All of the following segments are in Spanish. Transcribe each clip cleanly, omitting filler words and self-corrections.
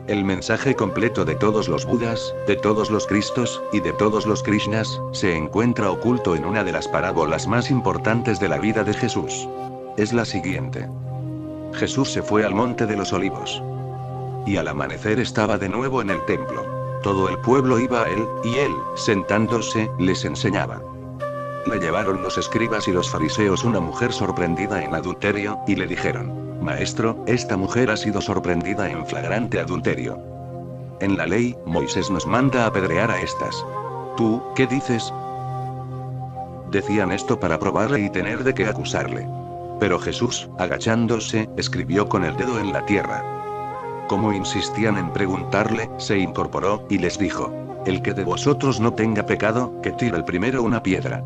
El mensaje completo de todos los Budas, de todos los Cristos, y de todos los Krishnas, se encuentra oculto en una de las parábolas más importantes de la vida de Jesús. Es la siguiente. Jesús se fue al monte de los olivos. Y al amanecer estaba de nuevo en el templo. Todo el pueblo iba a él, y él, sentándose, les enseñaba. Le llevaron los escribas y los fariseos una mujer sorprendida en adulterio, y le dijeron: Maestro, esta mujer ha sido sorprendida en flagrante adulterio. En la ley, Moisés nos manda apedrear a estas. ¿Tú, qué dices? Decían esto para probarle y tener de qué acusarle. Pero Jesús, agachándose, escribió con el dedo en la tierra. Como insistían en preguntarle, se incorporó, y les dijo: El que de vosotros no tenga pecado, que tire el primero una piedra.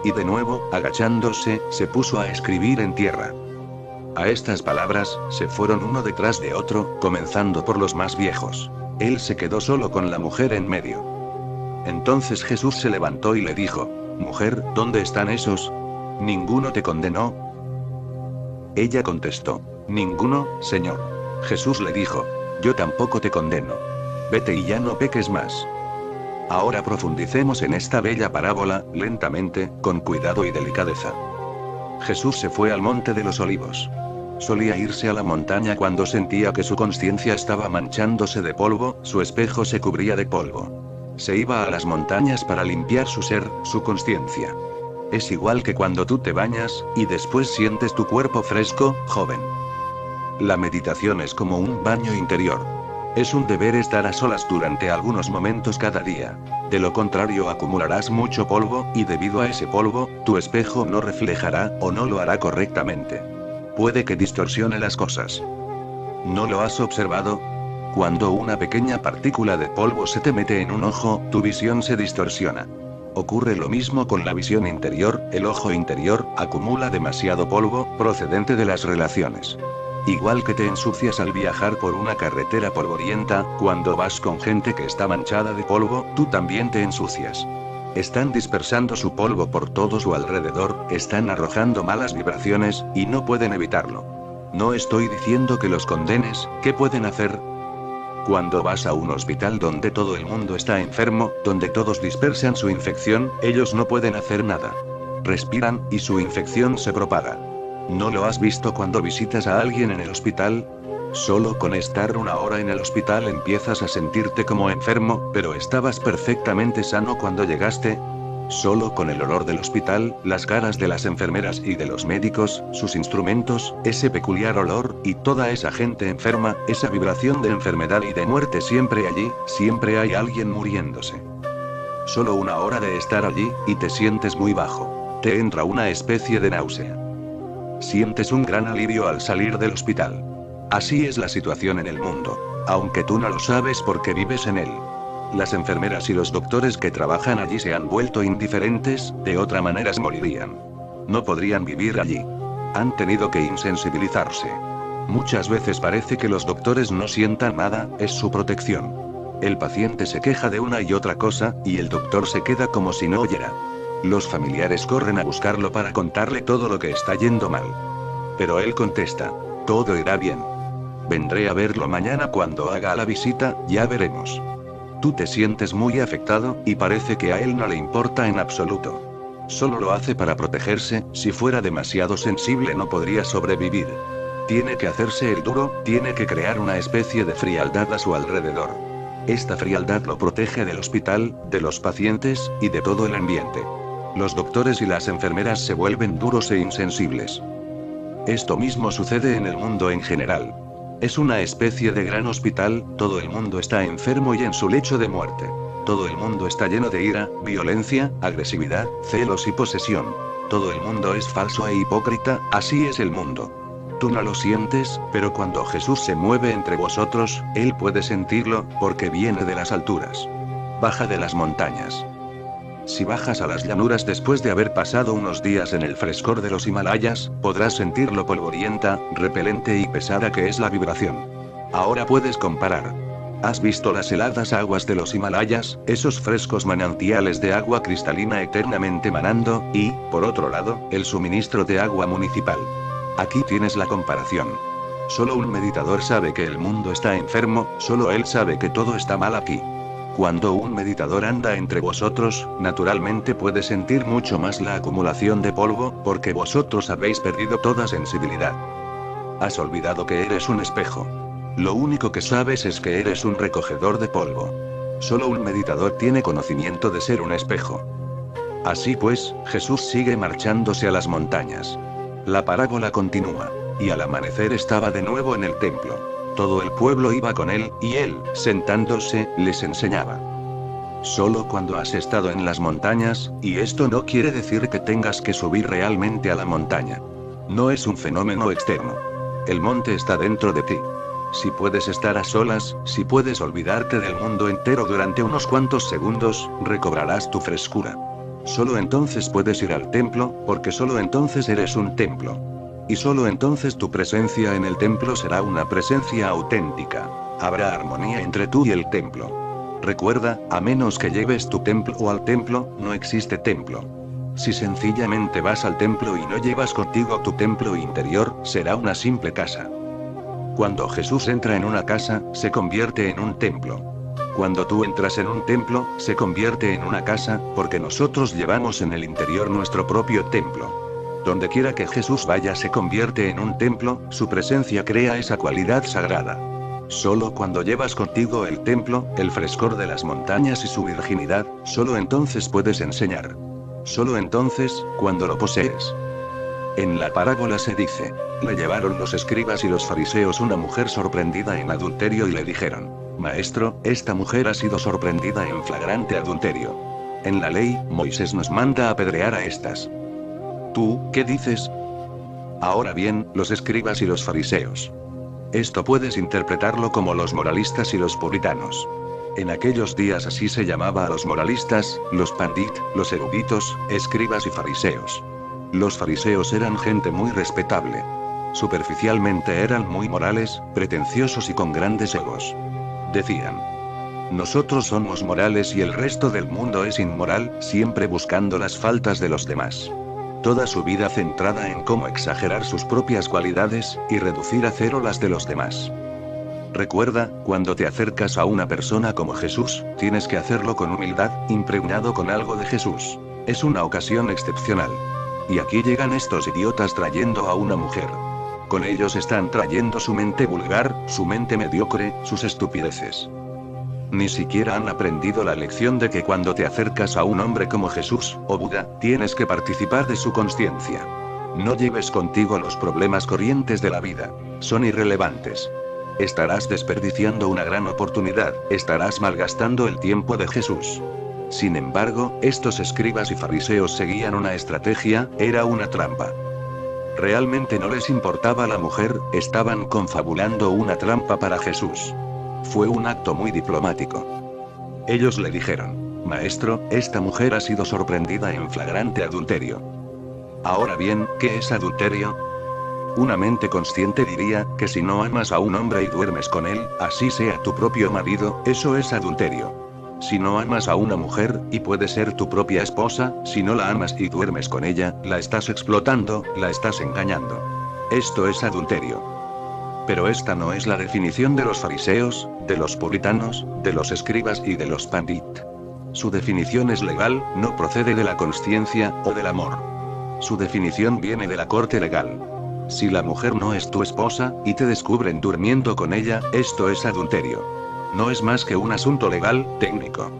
Y de nuevo, agachándose, se puso a escribir en tierra. A estas palabras, se fueron uno detrás de otro, comenzando por los más viejos. Él se quedó solo con la mujer en medio. Entonces Jesús se levantó y le dijo: Mujer, ¿dónde están esos? ¿Ninguno te condenó? Ella contestó: Ninguno, Señor. Jesús le dijo: Yo tampoco te condeno. Vete y ya no peques más. Ahora profundicemos en esta bella parábola, lentamente, con cuidado y delicadeza. Jesús se fue al monte de los olivos. Solía irse a la montaña cuando sentía que su conciencia estaba manchándose de polvo, su espejo se cubría de polvo. Se iba a las montañas para limpiar su ser, su conciencia. Es igual que cuando tú te bañas, y después sientes tu cuerpo fresco, joven. La meditación es como un baño interior. Es un deber estar a solas durante algunos momentos cada día. De lo contrario acumularás mucho polvo, y debido a ese polvo, tu espejo no reflejará, o no lo hará correctamente. Puede que distorsione las cosas. ¿No lo has observado? Cuando una pequeña partícula de polvo se te mete en un ojo, tu visión se distorsiona. Ocurre lo mismo con la visión interior, el ojo interior acumula demasiado polvo, procedente de las relaciones. Igual que te ensucias al viajar por una carretera polvorienta, cuando vas con gente que está manchada de polvo, tú también te ensucias. Están dispersando su polvo por todo su alrededor, están arrojando malas vibraciones, y no pueden evitarlo. No estoy diciendo que los condenes, ¿qué pueden hacer? Cuando vas a un hospital donde todo el mundo está enfermo, donde todos dispersan su infección, ellos no pueden hacer nada. Respiran, y su infección se propaga. ¿No lo has visto cuando visitas a alguien en el hospital? Solo con estar una hora en el hospital empiezas a sentirte como enfermo, pero estabas perfectamente sano cuando llegaste. Solo con el olor del hospital, las caras de las enfermeras y de los médicos, sus instrumentos, ese peculiar olor, y toda esa gente enferma, esa vibración de enfermedad y de muerte siempre allí, siempre hay alguien muriéndose. Solo una hora de estar allí, y te sientes muy bajo. Te entra una especie de náusea. Sientes un gran alivio al salir del hospital. Así es la situación en el mundo. Aunque tú no lo sabes porque vives en él. Las enfermeras y los doctores que trabajan allí se han vuelto indiferentes, de otra manera morirían. No podrían vivir allí. Han tenido que insensibilizarse. Muchas veces parece que los doctores no sientan nada, es su protección. El paciente se queja de una y otra cosa, y el doctor se queda como si no oyera. Los familiares corren a buscarlo para contarle todo lo que está yendo mal. Pero él contesta: todo irá bien. Vendré a verlo mañana cuando haga la visita, ya veremos. Tú te sientes muy afectado, y parece que a él no le importa en absoluto. Solo lo hace para protegerse, si fuera demasiado sensible no podría sobrevivir. Tiene que hacerse el duro, tiene que crear una especie de frialdad a su alrededor. Esta frialdad lo protege del hospital, de los pacientes, y de todo el ambiente. Los doctores y las enfermeras se vuelven duros e insensibles. Esto mismo sucede en el mundo en general. Es una especie de gran hospital, todo el mundo está enfermo y en su lecho de muerte. Todo el mundo está lleno de ira, violencia, agresividad, celos y posesión. Todo el mundo es falso e hipócrita, así es el mundo. Tú no lo sientes, pero cuando Jesús se mueve entre vosotros, Él puede sentirlo, porque viene de las alturas. Baja de las montañas. Si bajas a las llanuras después de haber pasado unos días en el frescor de los Himalayas, podrás sentir lo polvorienta, repelente y pesada que es la vibración. Ahora puedes comparar. ¿Has visto las heladas aguas de los Himalayas, esos frescos manantiales de agua cristalina eternamente manando, y, por otro lado, el suministro de agua municipal? Aquí tienes la comparación. Solo un meditador sabe que el mundo está enfermo, solo él sabe que todo está mal aquí. Cuando un meditador anda entre vosotros, naturalmente puede sentir mucho más la acumulación de polvo, porque vosotros habéis perdido toda sensibilidad. Has olvidado que eres un espejo. Lo único que sabes es que eres un recogedor de polvo. Solo un meditador tiene conocimiento de ser un espejo. Así pues, Jesús sigue marchándose a las montañas. La parábola continúa. Y al amanecer estaba de nuevo en el templo. Todo el pueblo iba con él, y él, sentándose, les enseñaba. Solo cuando has estado en las montañas, y esto no quiere decir que tengas que subir realmente a la montaña. No es un fenómeno externo. El monte está dentro de ti. Si puedes estar a solas, si puedes olvidarte del mundo entero durante unos cuantos segundos, recobrarás tu frescura. Solo entonces puedes ir al templo, porque solo entonces eres un templo. Y solo entonces tu presencia en el templo será una presencia auténtica. Habrá armonía entre tú y el templo. Recuerda, a menos que lleves tu templo al templo, no existe templo. Si sencillamente vas al templo y no llevas contigo tu templo interior, será una simple casa. Cuando Jesús entra en una casa, se convierte en un templo. Cuando tú entras en un templo, se convierte en una casa, porque nosotros llevamos en el interior nuestro propio templo. Donde quiera que Jesús vaya se convierte en un templo, su presencia crea esa cualidad sagrada. Solo cuando llevas contigo el templo, el frescor de las montañas y su virginidad, solo entonces puedes enseñar. Solo entonces, cuando lo posees. En la parábola se dice, le llevaron los escribas y los fariseos una mujer sorprendida en adulterio y le dijeron, Maestro, esta mujer ha sido sorprendida en flagrante adulterio. En la ley, Moisés nos manda apedrear a estas. ¿Tú, qué dices? Ahora bien, los escribas y los fariseos. Esto puedes interpretarlo como los moralistas y los puritanos. En aquellos días así se llamaba a los moralistas, los pandit, los eruditos, escribas y fariseos. Los fariseos eran gente muy respetable. Superficialmente eran muy morales, pretenciosos y con grandes egos. Decían: nosotros somos morales y el resto del mundo es inmoral, siempre buscando las faltas de los demás. Toda su vida centrada en cómo exagerar sus propias cualidades, y reducir a cero las de los demás. Recuerda, cuando te acercas a una persona como Jesús, tienes que hacerlo con humildad, impregnado con algo de Jesús. Es una ocasión excepcional. Y aquí llegan estos idiotas trayendo a una mujer. Con ellos están trayendo su mente vulgar, su mente mediocre, sus estupideces. Ni siquiera han aprendido la lección de que cuando te acercas a un hombre como Jesús, o Buda, tienes que participar de su consciencia. No lleves contigo los problemas corrientes de la vida. Son irrelevantes. Estarás desperdiciando una gran oportunidad, estarás malgastando el tiempo de Jesús. Sin embargo, estos escribas y fariseos seguían una estrategia, era una trampa. Realmente no les importaba la mujer, estaban confabulando una trampa para Jesús. Fue un acto muy diplomático. Ellos le dijeron: Maestro, esta mujer ha sido sorprendida en flagrante adulterio. Ahora bien, ¿qué es adulterio? Una mente consciente diría que si no amas a un hombre y duermes con él, así sea tu propio marido, eso es adulterio. Si no amas a una mujer, y puede ser tu propia esposa, si no la amas y duermes con ella, la estás explotando, la estás engañando. Esto es adulterio. Pero esta no es la definición de los fariseos, de los puritanos, de los escribas y de los pandit. Su definición es legal, no procede de la consciencia, o del amor. Su definición viene de la corte legal. Si la mujer no es tu esposa, y te descubren durmiendo con ella, esto es adulterio. No es más que un asunto legal, técnico.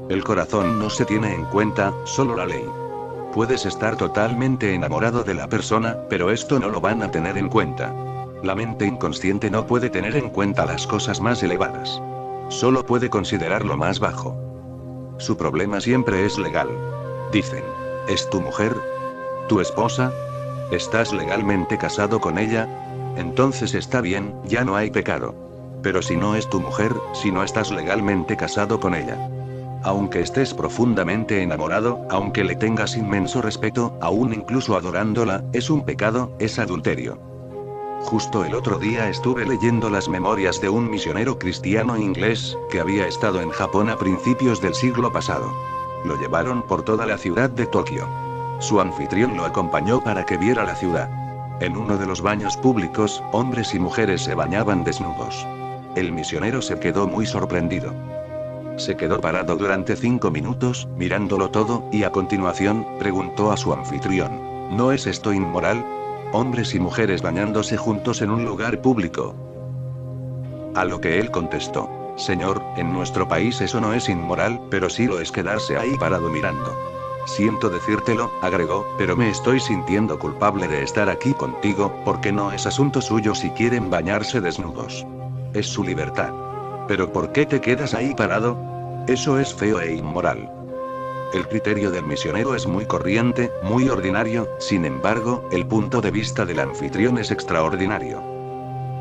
El corazón no se tiene en cuenta, solo la ley. Puedes estar totalmente enamorado de la persona, pero esto no lo van a tener en cuenta. La mente inconsciente no puede tener en cuenta las cosas más elevadas. Solo puede considerar lo más bajo. Su problema siempre es legal. Dicen: ¿es tu mujer? ¿Tu esposa? ¿Estás legalmente casado con ella? Entonces está bien, ya no hay pecado. Pero si no es tu mujer, si no estás legalmente casado con ella, aunque estés profundamente enamorado, aunque le tengas inmenso respeto, aún incluso adorándola, es un pecado, es adulterio. Justo el otro día estuve leyendo las memorias de un misionero cristiano inglés, que había estado en Japón a principios del siglo pasado. Lo llevaron por toda la ciudad de Tokio. Su anfitrión lo acompañó para que viera la ciudad. En uno de los baños públicos, hombres y mujeres se bañaban desnudos. El misionero se quedó muy sorprendido. Se quedó parado durante 5 minutos, mirándolo todo, y a continuación, preguntó a su anfitrión: ¿no es esto inmoral? Hombres y mujeres bañándose juntos en un lugar público. A lo que él contestó: Señor, en nuestro país eso no es inmoral, pero sí lo es quedarse ahí parado mirando. Siento decírtelo, agregó, pero me estoy sintiendo culpable de estar aquí contigo, porque no es asunto suyo si quieren bañarse desnudos. Es su libertad. ¿Pero por qué te quedas ahí parado? Eso es feo e inmoral. El criterio del misionero es muy corriente, muy ordinario, sin embargo, el punto de vista del anfitrión es extraordinario.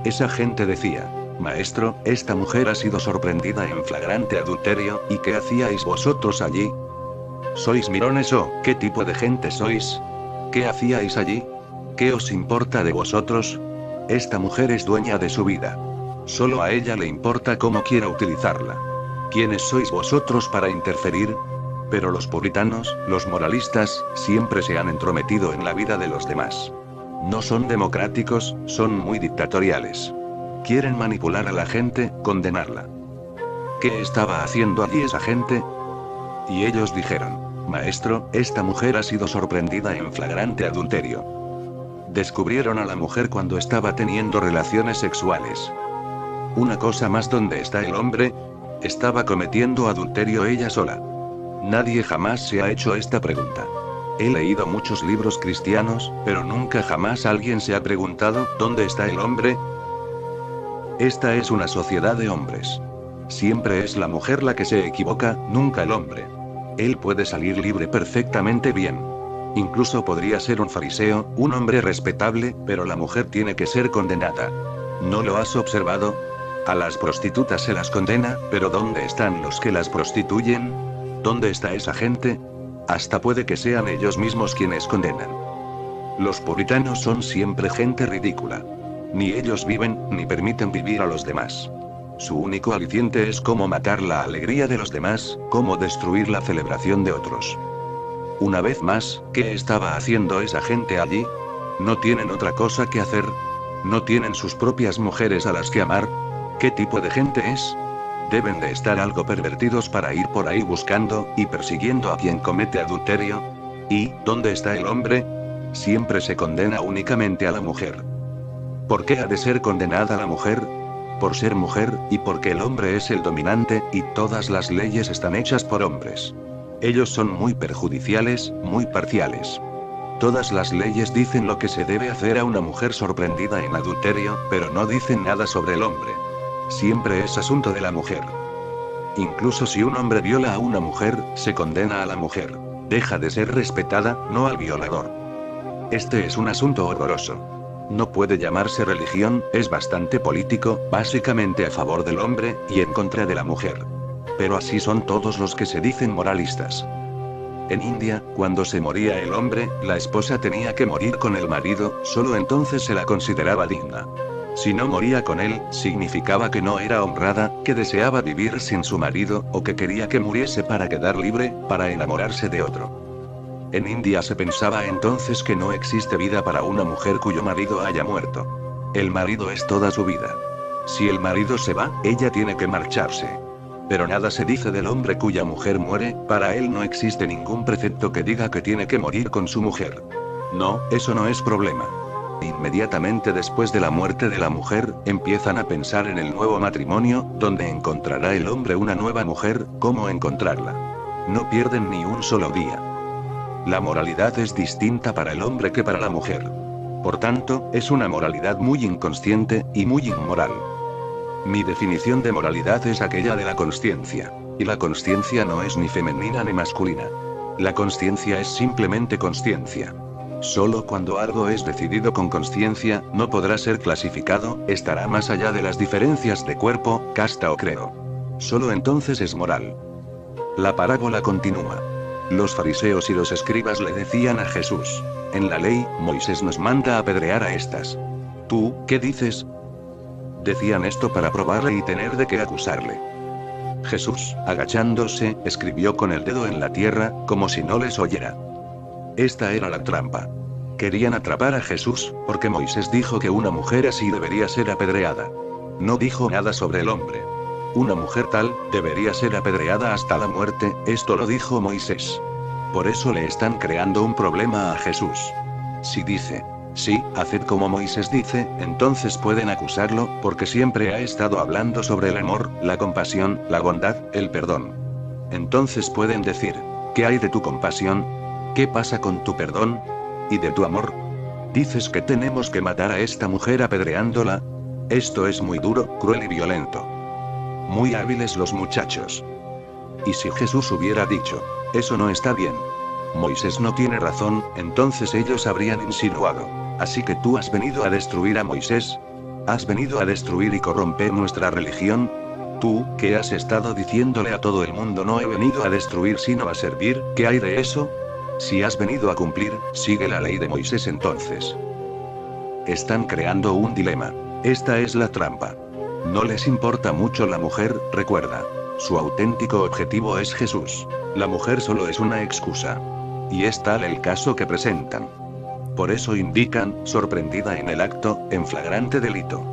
Esa gente decía: Maestro, esta mujer ha sido sorprendida en flagrante adulterio, ¿y qué hacíais vosotros allí? ¿Sois mirones o qué tipo de gente sois? ¿Qué hacíais allí? ¿Qué os importa de vosotros? Esta mujer es dueña de su vida. Solo a ella le importa cómo quiera utilizarla. ¿Quiénes sois vosotros para interferir? Pero los puritanos, los moralistas, siempre se han entrometido en la vida de los demás. No son democráticos, son muy dictatoriales. Quieren manipular a la gente, condenarla. ¿Qué estaba haciendo allí esa gente? Y ellos dijeron: Maestro, esta mujer ha sido sorprendida en flagrante adulterio. Descubrieron a la mujer cuando estaba teniendo relaciones sexuales. Una cosa más, ¿dónde está el hombre? Estaba cometiendo adulterio ella sola. Nadie jamás se ha hecho esta pregunta. He leído muchos libros cristianos, pero nunca jamás alguien se ha preguntado, ¿dónde está el hombre? Esta es una sociedad de hombres. Siempre es la mujer la que se equivoca, nunca el hombre. Él puede salir libre perfectamente bien. Incluso podría ser un fariseo, un hombre respetable, pero la mujer tiene que ser condenada. ¿No lo has observado? A las prostitutas se las condena, pero ¿dónde están los que las prostituyen? ¿Dónde está esa gente? Hasta puede que sean ellos mismos quienes condenan. Los puritanos son siempre gente ridícula. Ni ellos viven, ni permiten vivir a los demás. Su único aliciente es cómo matar la alegría de los demás, cómo destruir la celebración de otros. Una vez más, ¿qué estaba haciendo esa gente allí? ¿No tienen otra cosa que hacer? ¿No tienen sus propias mujeres a las que amar? ¿Qué tipo de gente es? Deben de estar algo pervertidos para ir por ahí buscando y persiguiendo a quien comete adulterio. ¿Y dónde está el hombre? Siempre se condena únicamente a la mujer. ¿Por qué ha de ser condenada la mujer? Por ser mujer, y porque el hombre es el dominante, y todas las leyes están hechas por hombres. Ellos son muy perjudiciales, muy parciales. Todas las leyes dicen lo que se debe hacer a una mujer sorprendida en adulterio, pero no dicen nada sobre el hombre. Siempre es asunto de la mujer. Incluso si un hombre viola a una mujer, se condena a la mujer. Deja de ser respetada, no al violador. Este es un asunto horroroso. No puede llamarse religión, es bastante político, básicamente a favor del hombre, y en contra de la mujer. Pero así son todos los que se dicen moralistas. En India, cuando se moría el hombre, la esposa tenía que morir con el marido, solo entonces se la consideraba digna. Si no moría con él, significaba que no era honrada, que deseaba vivir sin su marido, o que quería que muriese para quedar libre, para enamorarse de otro. En India se pensaba entonces que no existe vida para una mujer cuyo marido haya muerto. El marido es toda su vida. Si el marido se va, ella tiene que marcharse. Pero nada se dice del hombre cuya mujer muere, para él no existe ningún precepto que diga que tiene que morir con su mujer. No, eso no es problema. Inmediatamente después de la muerte de la mujer, empiezan a pensar en el nuevo matrimonio, donde encontrará el hombre una nueva mujer, cómo encontrarla. No pierden ni un solo día. La moralidad es distinta para el hombre que para la mujer. Por tanto, es una moralidad muy inconsciente, y muy inmoral. Mi definición de moralidad es aquella de la consciencia. Y la consciencia no es ni femenina ni masculina. La consciencia es simplemente consciencia. Solo cuando algo es decidido con consciencia, no podrá ser clasificado, estará más allá de las diferencias de cuerpo, casta o credo. Solo entonces es moral. La parábola continúa. Los fariseos y los escribas le decían a Jesús: en la ley, Moisés nos manda apedrear a estas. ¿Tú, qué dices? Decían esto para probarle y tener de qué acusarle. Jesús, agachándose, escribió con el dedo en la tierra, como si no les oyera. Esta era la trampa. Querían atrapar a Jesús, porque Moisés dijo que una mujer así debería ser apedreada. No dijo nada sobre el hombre. Una mujer tal, debería ser apedreada hasta la muerte, esto lo dijo Moisés. Por eso le están creando un problema a Jesús. Si dice, sí, haced como Moisés dice, entonces pueden acusarlo, porque siempre ha estado hablando sobre el amor, la compasión, la bondad, el perdón. Entonces pueden decir, ¿qué hay de tu compasión? ¿Qué pasa con tu perdón? ¿Y de tu amor? ¿Dices que tenemos que matar a esta mujer apedreándola? Esto es muy duro, cruel y violento. Muy hábiles los muchachos. ¿Y si Jesús hubiera dicho, eso no está bien? Moisés no tiene razón, entonces ellos habrían insinuado, así que tú has venido a destruir a Moisés. ¿Has venido a destruir y corromper nuestra religión? Tú, que has estado diciéndole a todo el mundo no he venido a destruir sino a servir, ¿qué hay de eso? Si has venido a cumplir, sigue la ley de Moisés entonces. Están creando un dilema. Esta es la trampa. No les importa mucho la mujer, recuerda. Su auténtico objetivo es Jesús. La mujer solo es una excusa. Y es tal el caso que presentan. Por eso indican, sorprendida en el acto, en flagrante delito.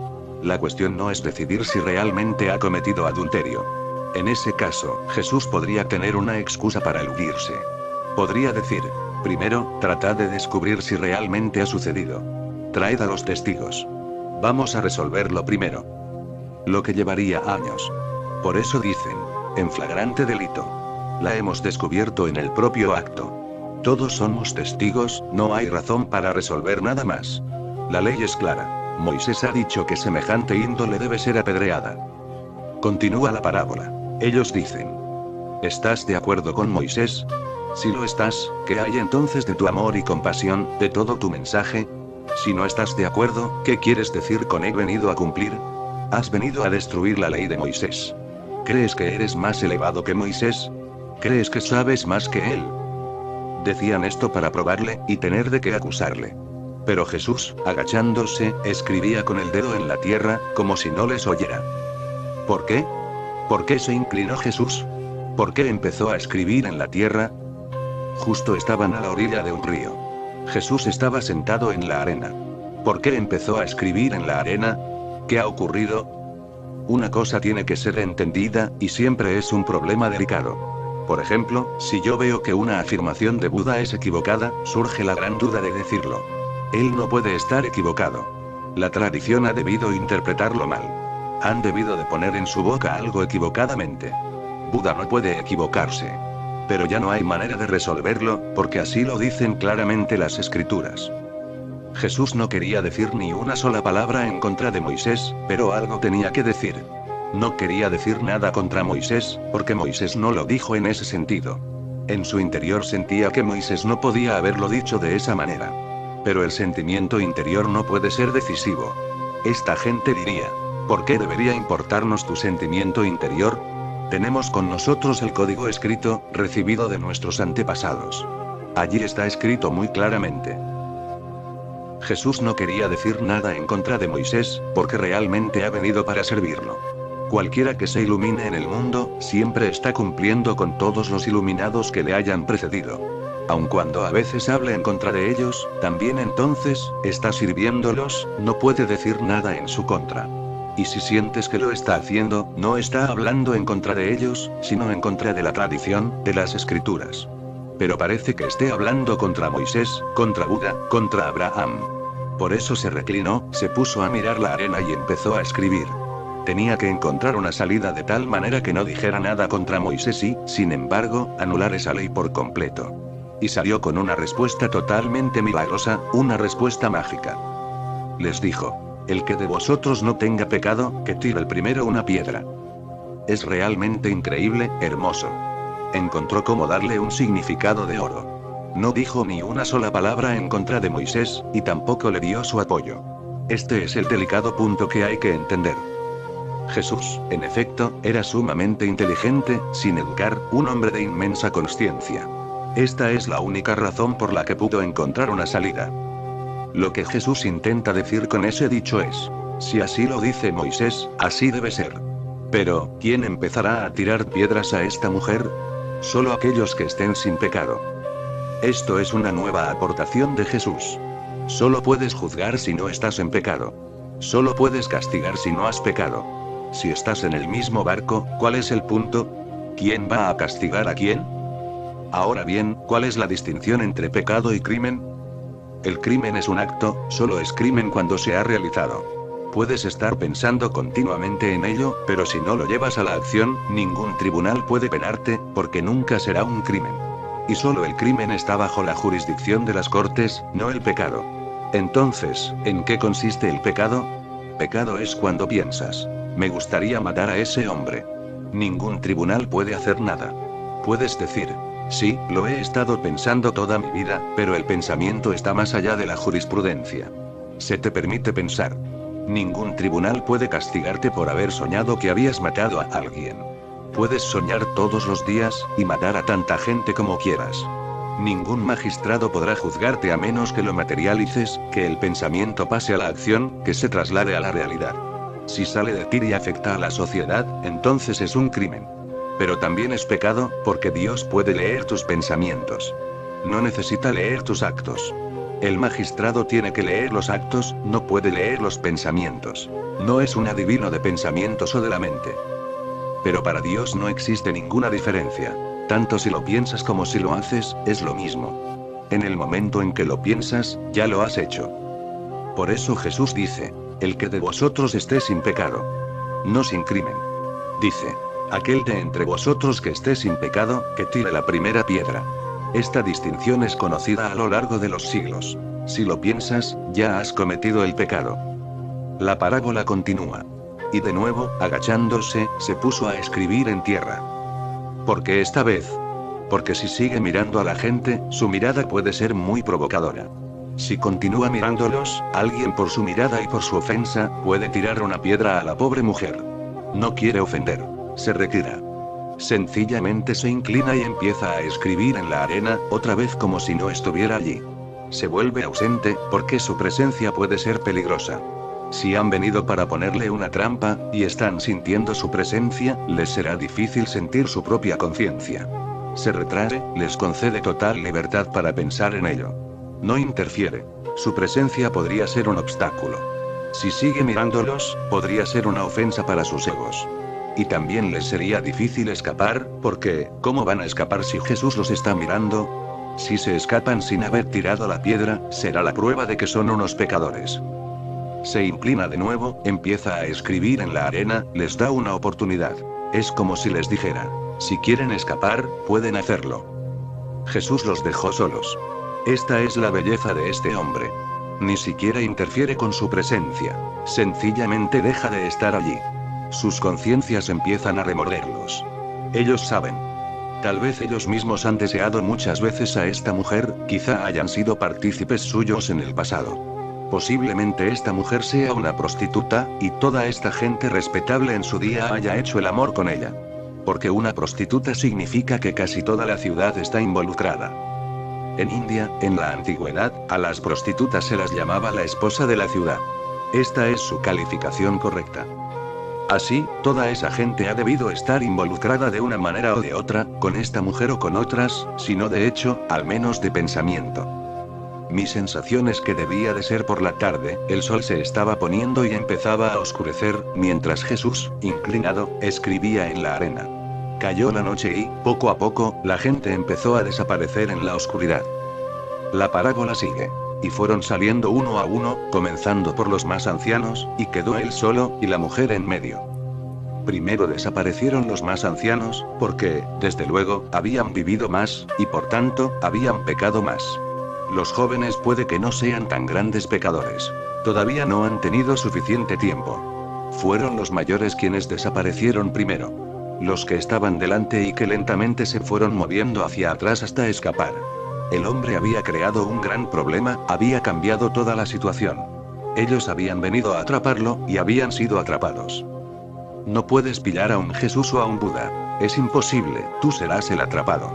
La cuestión no es decidir si realmente ha cometido adulterio. En ese caso, Jesús podría tener una excusa para eludirse. Podría decir, primero, tratad de descubrir si realmente ha sucedido. Traed a los testigos. Vamos a resolverlo primero. Lo que llevaría años. Por eso dicen, en flagrante delito. La hemos descubierto en el propio acto. Todos somos testigos, no hay razón para resolver nada más. La ley es clara. Moisés ha dicho que semejante índole debe ser apedreada. Continúa la parábola. Ellos dicen, ¿estás de acuerdo con Moisés? Si lo estás, ¿qué hay entonces de tu amor y compasión, de todo tu mensaje? Si no estás de acuerdo, ¿qué quieres decir con he venido a cumplir? Has venido a destruir la ley de Moisés. ¿Crees que eres más elevado que Moisés? ¿Crees que sabes más que él? Decían esto para probarle, y tener de qué acusarle. Pero Jesús, agachándose, escribía con el dedo en la tierra, como si no les oyera. ¿Por qué? ¿Por qué se inclinó Jesús? ¿Por qué empezó a escribir en la tierra? Justo estaban a la orilla de un río. Jesús estaba sentado en la arena. ¿Por qué empezó a escribir en la arena? ¿Qué ha ocurrido? Una cosa tiene que ser entendida, y siempre es un problema delicado. Por ejemplo, si yo veo que una afirmación de Buda es equivocada, surge la gran duda de decirlo. Él no puede estar equivocado. La tradición ha debido interpretarlo mal. Han debido de poner en su boca algo equivocadamente. Buda no puede equivocarse. Pero ya no hay manera de resolverlo, porque así lo dicen claramente las escrituras. Jesús no quería decir ni una sola palabra en contra de Moisés, pero algo tenía que decir. No quería decir nada contra Moisés, porque Moisés no lo dijo en ese sentido. En su interior sentía que Moisés no podía haberlo dicho de esa manera. Pero el sentimiento interior no puede ser decisivo. Esta gente diría, ¿por qué debería importarnos tu sentimiento interior? Tenemos con nosotros el código escrito, recibido de nuestros antepasados. Allí está escrito muy claramente. Jesús no quería decir nada en contra de Moisés, porque realmente ha venido para servirlo. Cualquiera que se ilumine en el mundo, siempre está cumpliendo con todos los iluminados que le hayan precedido. Aun cuando a veces hable en contra de ellos, también entonces, está sirviéndolos, no puede decir nada en su contra. Y si sientes que lo está haciendo, no está hablando en contra de ellos, sino en contra de la tradición, de las escrituras. Pero parece que esté hablando contra Moisés, contra Buda, contra Abraham. Por eso se reclinó, se puso a mirar la arena y empezó a escribir. Tenía que encontrar una salida de tal manera que no dijera nada contra Moisés y, sin embargo, anular esa ley por completo. Y salió con una respuesta totalmente milagrosa, una respuesta mágica. Les dijo, el que de vosotros no tenga pecado, que tire el primero una piedra. Es realmente increíble, hermoso. Encontró cómo darle un significado de oro. No dijo ni una sola palabra en contra de Moisés, y tampoco le dio su apoyo. Este es el delicado punto que hay que entender. Jesús, en efecto, era sumamente inteligente, sin educar, un hombre de inmensa consciencia. Esta es la única razón por la que pudo encontrar una salida. Lo que Jesús intenta decir con ese dicho es, si así lo dice Moisés, así debe ser. Pero, ¿quién empezará a tirar piedras a esta mujer? Solo aquellos que estén sin pecado. Esto es una nueva aportación de Jesús. Solo puedes juzgar si no estás en pecado. Solo puedes castigar si no has pecado. Si estás en el mismo barco, ¿cuál es el punto? ¿Quién va a castigar a quién? Ahora bien, ¿cuál es la distinción entre pecado y crimen? El crimen es un acto, solo es crimen cuando se ha realizado. Puedes estar pensando continuamente en ello, pero si no lo llevas a la acción, ningún tribunal puede penarte, porque nunca será un crimen. Y solo el crimen está bajo la jurisdicción de las cortes, no el pecado. Entonces, ¿en qué consiste el pecado? Pecado es cuando piensas: me gustaría matar a ese hombre. Ningún tribunal puede hacer nada. Puedes decir: sí, lo he estado pensando toda mi vida, pero el pensamiento está más allá de la jurisprudencia. Se te permite pensar. Ningún tribunal puede castigarte por haber soñado que habías matado a alguien. Puedes soñar todos los días, y matar a tanta gente como quieras. Ningún magistrado podrá juzgarte a menos que lo materialices, que el pensamiento pase a la acción, que se traslade a la realidad. Si sale de ti y afecta a la sociedad, entonces es un crimen. Pero también es pecado, porque Dios puede leer tus pensamientos. No necesita leer tus actos. El magistrado tiene que leer los actos, no puede leer los pensamientos. No es un adivino de pensamientos o de la mente. Pero para Dios no existe ninguna diferencia. Tanto si lo piensas como si lo haces, es lo mismo. En el momento en que lo piensas, ya lo has hecho. Por eso Jesús dice: el que de vosotros esté sin pecado. No sin crimen. Dice: aquel de entre vosotros que esté sin pecado, que tire la primera piedra. Esta distinción es conocida a lo largo de los siglos. Si lo piensas, ya has cometido el pecado. La parábola continúa. Y de nuevo, agachándose, se puso a escribir en tierra. ¿Por qué esta vez? Porque si sigue mirando a la gente, su mirada puede ser muy provocadora. Si continúa mirándolos, alguien por su mirada y por su ofensa, puede tirar una piedra a la pobre mujer. No quiere ofender. Se retira. Sencillamente se inclina y empieza a escribir en la arena, otra vez como si no estuviera allí. Se vuelve ausente, porque su presencia puede ser peligrosa. Si han venido para ponerle una trampa, y están sintiendo su presencia, les será difícil sentir su propia conciencia. Se retrae, les concede total libertad para pensar en ello. No interfiere. Su presencia podría ser un obstáculo. Si sigue mirándolos, podría ser una ofensa para sus egos. Y también les sería difícil escapar, porque, ¿cómo van a escapar si Jesús los está mirando? Si se escapan sin haber tirado la piedra, será la prueba de que son unos pecadores. Se inclina de nuevo, empieza a escribir en la arena, les da una oportunidad. Es como si les dijera: si quieren escapar, pueden hacerlo. Jesús los dejó solos. Esta es la belleza de este hombre. Ni siquiera interfiere con su presencia. Sencillamente deja de estar allí. Sus conciencias empiezan a remorderlos. Ellos saben. Tal vez ellos mismos han deseado muchas veces a esta mujer, quizá hayan sido partícipes suyos en el pasado. Posiblemente esta mujer sea una prostituta, y toda esta gente respetable en su día haya hecho el amor con ella. Porque una prostituta significa que casi toda la ciudad está involucrada. En India, en la antigüedad, a las prostitutas se las llamaba la esposa de la ciudad. Esta es su calificación correcta. Así, toda esa gente ha debido estar involucrada de una manera o de otra, con esta mujer o con otras, si no de hecho, al menos de pensamiento. Mi sensación es que debía de ser por la tarde, el sol se estaba poniendo y empezaba a oscurecer, mientras Jesús, inclinado, escribía en la arena. Cayó la noche y, poco a poco, la gente empezó a desaparecer en la oscuridad. La parábola sigue. Y fueron saliendo uno a uno, comenzando por los más ancianos, y quedó él solo, y la mujer en medio. Primero desaparecieron los más ancianos, porque, desde luego, habían vivido más, y por tanto, habían pecado más. Los jóvenes puede que no sean tan grandes pecadores. Todavía no han tenido suficiente tiempo. Fueron los mayores quienes desaparecieron primero. Los que estaban delante y que lentamente se fueron moviendo hacia atrás hasta escapar. El hombre había creado un gran problema, había cambiado toda la situación. Ellos habían venido a atraparlo, y habían sido atrapados. No puedes pillar a un Jesús o a un Buda. Es imposible, tú serás el atrapado.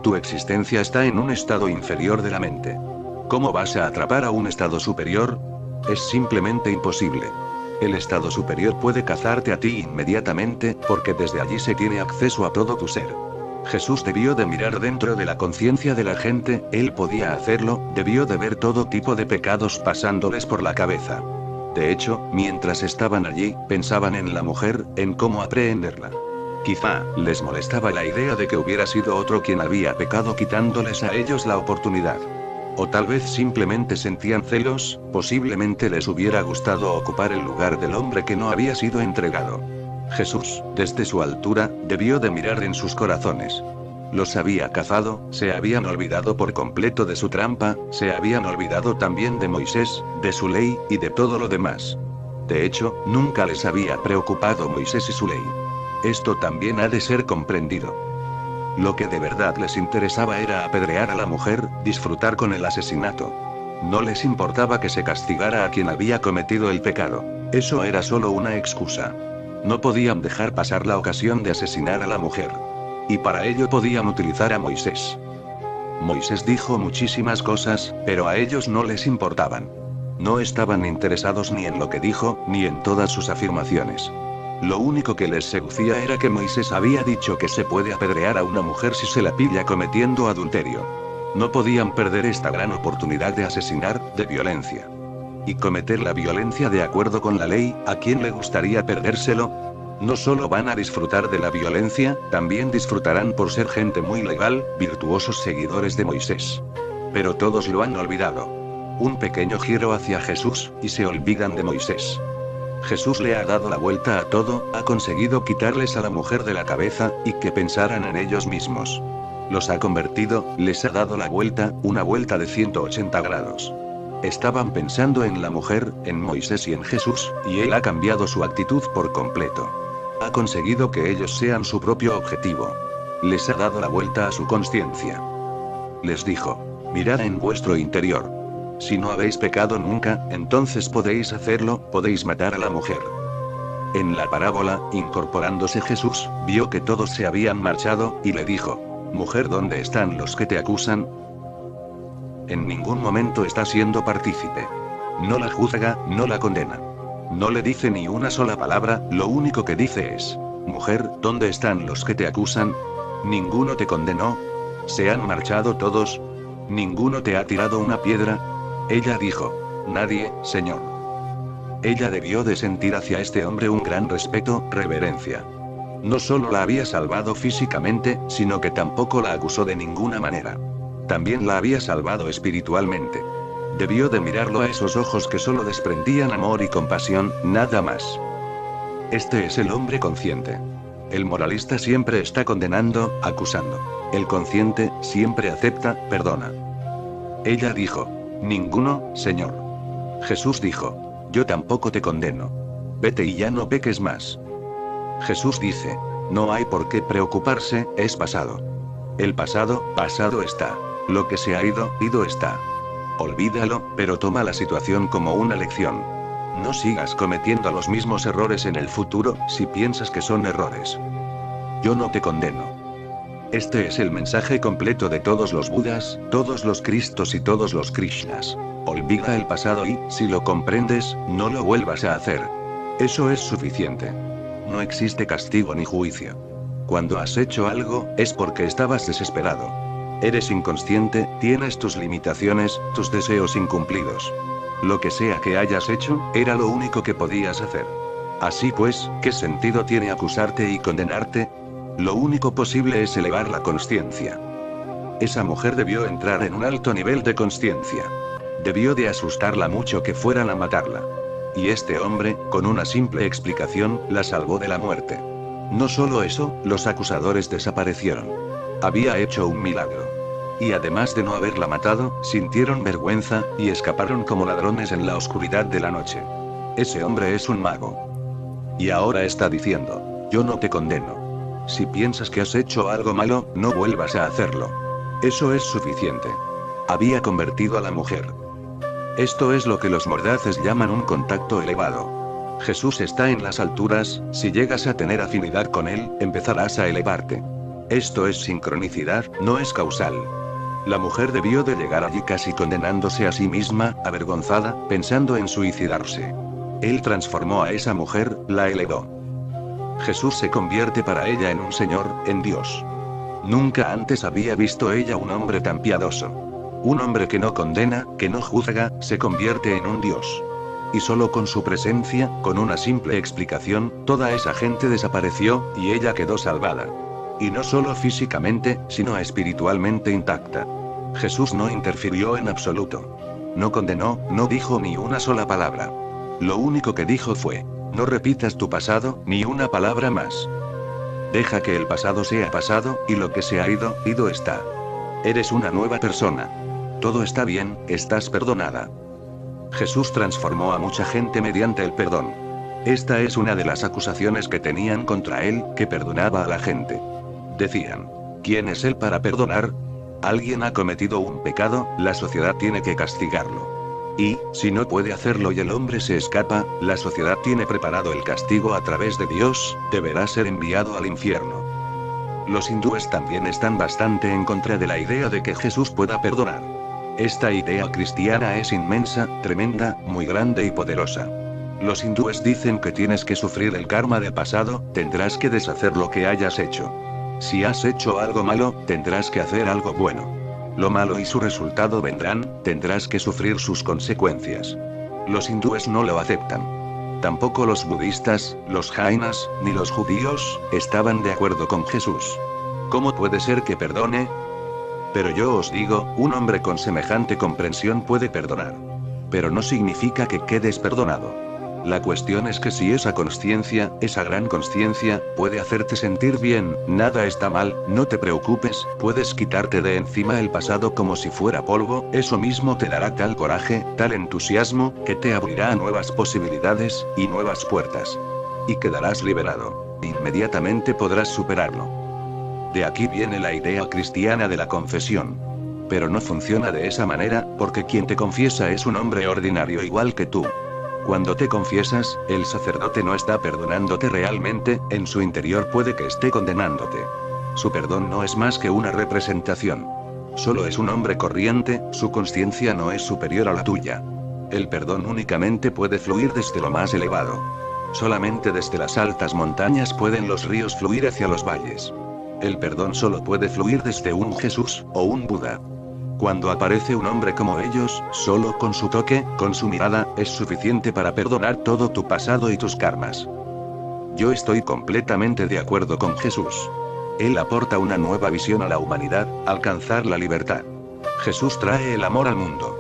Tu existencia está en un estado inferior de la mente. ¿Cómo vas a atrapar a un estado superior? Es simplemente imposible. El estado superior puede cazarte a ti inmediatamente, porque desde allí se tiene acceso a todo tu ser. Jesús debió de mirar dentro de la conciencia de la gente, él podía hacerlo, debió de ver todo tipo de pecados pasándoles por la cabeza. De hecho, mientras estaban allí, pensaban en la mujer, en cómo aprehenderla. Quizá, les molestaba la idea de que hubiera sido otro quien había pecado quitándoles a ellos la oportunidad. O tal vez simplemente sentían celos, posiblemente les hubiera gustado ocupar el lugar del hombre que no había sido entregado. Jesús, desde su altura, debió de mirar en sus corazones. Los había cazado, se habían olvidado por completo de su trampa, se habían olvidado también de Moisés, de su ley, y de todo lo demás. De hecho, nunca les había preocupado Moisés y su ley. Esto también ha de ser comprendido. Lo que de verdad les interesaba era apedrear a la mujer, disfrutar con el asesinato. No les importaba que se castigara a quien había cometido el pecado. Eso era solo una excusa. No podían dejar pasar la ocasión de asesinar a la mujer. Y para ello podían utilizar a Moisés. Moisés dijo muchísimas cosas, pero a ellos no les importaban. No estaban interesados ni en lo que dijo, ni en todas sus afirmaciones. Lo único que les seducía era que Moisés había dicho que se puede apedrear a una mujer si se la pilla cometiendo adulterio. No podían perder esta gran oportunidad de asesinar, de violencia. Y cometer la violencia de acuerdo con la ley, ¿a quién le gustaría perdérselo? No solo van a disfrutar de la violencia, también disfrutarán por ser gente muy legal, virtuosos seguidores de Moisés. Pero todos lo han olvidado. Un pequeño giro hacia Jesús, y se olvidan de Moisés. Jesús le ha dado la vuelta a todo, ha conseguido quitarles a la mujer de la cabeza, y que pensaran en ellos mismos. Los ha convertido, les ha dado la vuelta, una vuelta de 180 grados. Estaban pensando en la mujer, en Moisés y en Jesús, y él ha cambiado su actitud por completo. Ha conseguido que ellos sean su propio objetivo. Les ha dado la vuelta a su conciencia. Les dijo: mirad en vuestro interior. Si no habéis pecado nunca, entonces podéis hacerlo, podéis matar a la mujer. En la parábola, incorporándose Jesús, vio que todos se habían marchado, y le dijo: mujer, ¿dónde están los que te acusan? En ningún momento está siendo partícipe. No la juzga, no la condena. No le dice ni una sola palabra, lo único que dice es: mujer, ¿dónde están los que te acusan? ¿Ninguno te condenó? ¿Se han marchado todos? ¿Ninguno te ha tirado una piedra? Ella dijo: nadie, Señor. Ella debió de sentir hacia este hombre un gran respeto, reverencia. No solo la había salvado físicamente, sino que tampoco la acusó de ninguna manera. También la había salvado espiritualmente. Debió de mirarlo a esos ojos que solo desprendían amor y compasión, nada más. Este es el hombre consciente. El moralista siempre está condenando, acusando. El consciente, siempre acepta, perdona. Ella dijo: ninguno, Señor. Jesús dijo: yo tampoco te condeno. Vete y ya no peques más. Jesús dice: no hay por qué preocuparse, es pasado. El pasado, pasado está. Lo que se ha ido, ido está. Olvídalo, pero toma la situación como una lección. No sigas cometiendo los mismos errores en el futuro, si piensas que son errores. Yo no te condeno. Este es el mensaje completo de todos los Budas, todos los Cristos y todos los Krishnas. Olvida el pasado y, si lo comprendes, no lo vuelvas a hacer. Eso es suficiente. No existe castigo ni juicio. Cuando has hecho algo, es porque estabas desesperado. Eres inconsciente, tienes tus limitaciones, tus deseos incumplidos. Lo que sea que hayas hecho, era lo único que podías hacer. Así pues, ¿qué sentido tiene acusarte y condenarte? Lo único posible es elevar la consciencia. Esa mujer debió entrar en un alto nivel de consciencia. Debió de asustarla mucho que fueran a matarla. Y este hombre, con una simple explicación, la salvó de la muerte. No solo eso, los acusadores desaparecieron. Había hecho un milagro. Y además de no haberla matado, sintieron vergüenza, y escaparon como ladrones en la oscuridad de la noche. Ese hombre es un mago. Y ahora está diciendo: yo no te condeno. Si piensas que has hecho algo malo, no vuelvas a hacerlo. Eso es suficiente. Había convertido a la mujer. Esto es lo que los mordaces llaman un contacto elevado. Jesús está en las alturas, si llegas a tener afinidad con él, empezarás a elevarte. Esto es sincronicidad, no es causal. La mujer debió de llegar allí casi condenándose a sí misma, avergonzada, pensando en suicidarse. Él transformó a esa mujer, la elevó. Jesús se convierte para ella en un Señor, en Dios. Nunca antes había visto ella un hombre tan piadoso. Un hombre que no condena, que no juzga, se convierte en un dios. Y solo con su presencia, con una simple explicación, toda esa gente desapareció, y ella quedó salvada. Y no solo físicamente, sino espiritualmente intacta. Jesús no interfirió en absoluto. No condenó, no dijo ni una sola palabra. Lo único que dijo fue: no repitas tu pasado, ni una palabra más. Deja que el pasado sea pasado, y lo que se ha ido, ido está. Eres una nueva persona. Todo está bien, estás perdonada. Jesús transformó a mucha gente mediante el perdón. Esta es una de las acusaciones que tenían contra él, que perdonaba a la gente. Decían: ¿quién es él para perdonar? Alguien ha cometido un pecado, la sociedad tiene que castigarlo. Y, si no puede hacerlo y el hombre se escapa, la sociedad tiene preparado el castigo a través de Dios, deberá ser enviado al infierno. Los hindúes también están bastante en contra de la idea de que Jesús pueda perdonar. Esta idea cristiana es inmensa, tremenda, muy grande y poderosa. Los hindúes dicen que tienes que sufrir el karma del pasado, tendrás que deshacer lo que hayas hecho. Si has hecho algo malo, tendrás que hacer algo bueno. Lo malo y su resultado vendrán, tendrás que sufrir sus consecuencias. Los hindúes no lo aceptan. Tampoco los budistas, los jainas, ni los judíos, estaban de acuerdo con Jesús. ¿Cómo puede ser que perdone? Pero yo os digo, un hombre con semejante comprensión puede perdonar. Pero no significa que quedes perdonado. La cuestión es que si esa consciencia, esa gran consciencia, puede hacerte sentir bien, nada está mal, no te preocupes, puedes quitarte de encima el pasado como si fuera polvo, eso mismo te dará tal coraje, tal entusiasmo, que te abrirá a nuevas posibilidades, y nuevas puertas. Y quedarás liberado. Inmediatamente podrás superarlo. De aquí viene la idea cristiana de la confesión. Pero no funciona de esa manera, porque quien te confiesa es un hombre ordinario igual que tú. Cuando te confiesas, el sacerdote no está perdonándote realmente, en su interior puede que esté condenándote. Su perdón no es más que una representación. Solo es un hombre corriente, su conciencia no es superior a la tuya. El perdón únicamente puede fluir desde lo más elevado. Solamente desde las altas montañas pueden los ríos fluir hacia los valles. El perdón solo puede fluir desde un Jesús, o un Buda. Cuando aparece un hombre como ellos, solo con su toque, con su mirada, es suficiente para perdonar todo tu pasado y tus karmas. Yo estoy completamente de acuerdo con Jesús. Él aporta una nueva visión a la humanidad, alcanzar la libertad. Jesús trae el amor al mundo.